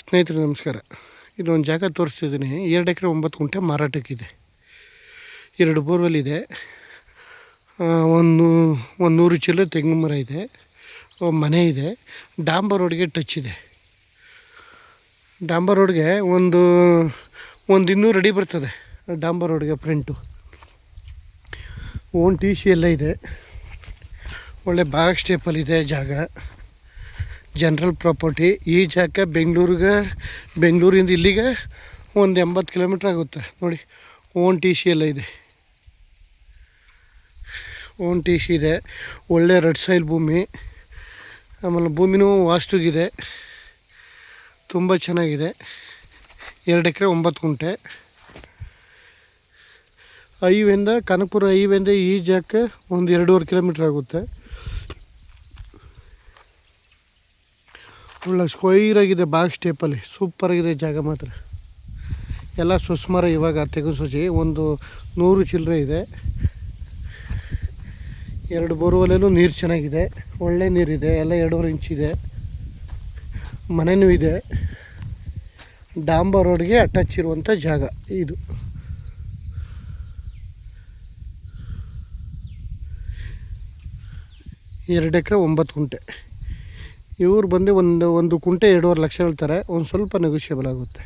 ಸ್ನೇಹಿತರೆ ನಮಸ್ಕಾರ. ಇದೊಂದು ಜಾಗ ತೋರಿಸ್ತಿದ್ದೀನಿ. 2 ಎಕರೆ 9 ಗುಂಟೆ ಮಾರಾಟಕ್ಕಿದೆ. 2 ಬೋರ್ವೆಲ್ ಇದೆ. ಒಂದು 100 ಚಿಲ್ಲರೆ ತೆಂಗಿನ ಮರ ಇದೆ. ಮನೆ ಇದೆ. ಡಾಂಬರ್ ರೋಡ್ಗೆ ಟಚ್ ಇದೆ. ಡಾಂಬರ್ ರೋಡ್ಗೆ ಒಂದು 200 ಅಡಿ ಬರ್ತದೆ. ಡಾಂಬರ್ ರೋಡ್ಗೆ ಫ್ರಂಟು ಓನ್ ಟಿ ಸಿ ಎಲ್ಲ ಇದೆ. ಒಳ್ಳೆ ಬಾಗ್ ಸ್ಟೇಪಲ್ಲಿದೆ ಜಾಗ. General property. ಈ ಜಾಗ ಬೆಂಗಳೂರಿಂದ ಇಲ್ಲಿಗೆ ಒಂದು 80 ಕಿಲೋಮೀಟ್ರ್ ಆಗುತ್ತೆ ನೋಡಿ. ಓನ್ ಟಿ ಸಿ ಎಲ್ಲ ಇದೆ. ಓನ್ ಟಿ ಸಿ ಇದೆ. ಒಳ್ಳೆ ರೆಡ್ ಸಾಯಿಲ್ ಭೂಮಿ. ಆಮೇಲೆ ಭೂಮಿನೂ ವಾಸ್ತುಗಿದೆ. ತುಂಬ ಚೆನ್ನಾಗಿದೆ. 2 ಎಕರೆ 9 ಗುಂಟೆ. ಹೈವೇಂದ ಕನಕಪುರ ಹೈವೇಂದ ಈ ಜಾಗಕ್ಕೆ ಒಂದು 2.5 ಕಿಲೋಮೀಟ್ರ್ ಆಗುತ್ತೆ. ಒಳ್ಳೆ ಸ್ಕ್ವೈರಾಗಿದೆ. ಬಾಗ್ ಸ್ಟೇಪಲ್ಲಿ ಸೂಪರಾಗಿದೆ ಜಾಗ ಮಾತ್ರ. ಎಲ್ಲ ಸುಸ್ಮರ ಇವಾಗ ತೆಗೆದು ಸೊಸಿ ಒಂದು 100 ಚಿಲ್ಲರೆ ಇದೆ. 2 ಬೋರ್ವೆಲ್ಲೂ ನೀರು ಚೆನ್ನಾಗಿದೆ. ಒಳ್ಳೆ ನೀರಿದೆ. ಎಲ್ಲ 2.5 ಇಂಚಿದೆ. ಮನೆಯೂ ಇದೆ. ಡಾಂಬರ್ ರೋಡ್ಗೆ ಅಟ್ಯಾಚ್ ಇರುವಂಥ ಜಾಗ ಇದು. ಎರಡು ಎಕರೆ 9 ಗುಂಟೆ. ಇವ್ರು ಬಂದು ಒಂದು ಗುಂಟೆ 2.5 ಲಕ್ಷ ಹೇಳ್ತಾರೆ. ಒಂದು ಸ್ವಲ್ಪ ನೆಗೋಷಿಯಬಲ್ ಆಗುತ್ತೆ.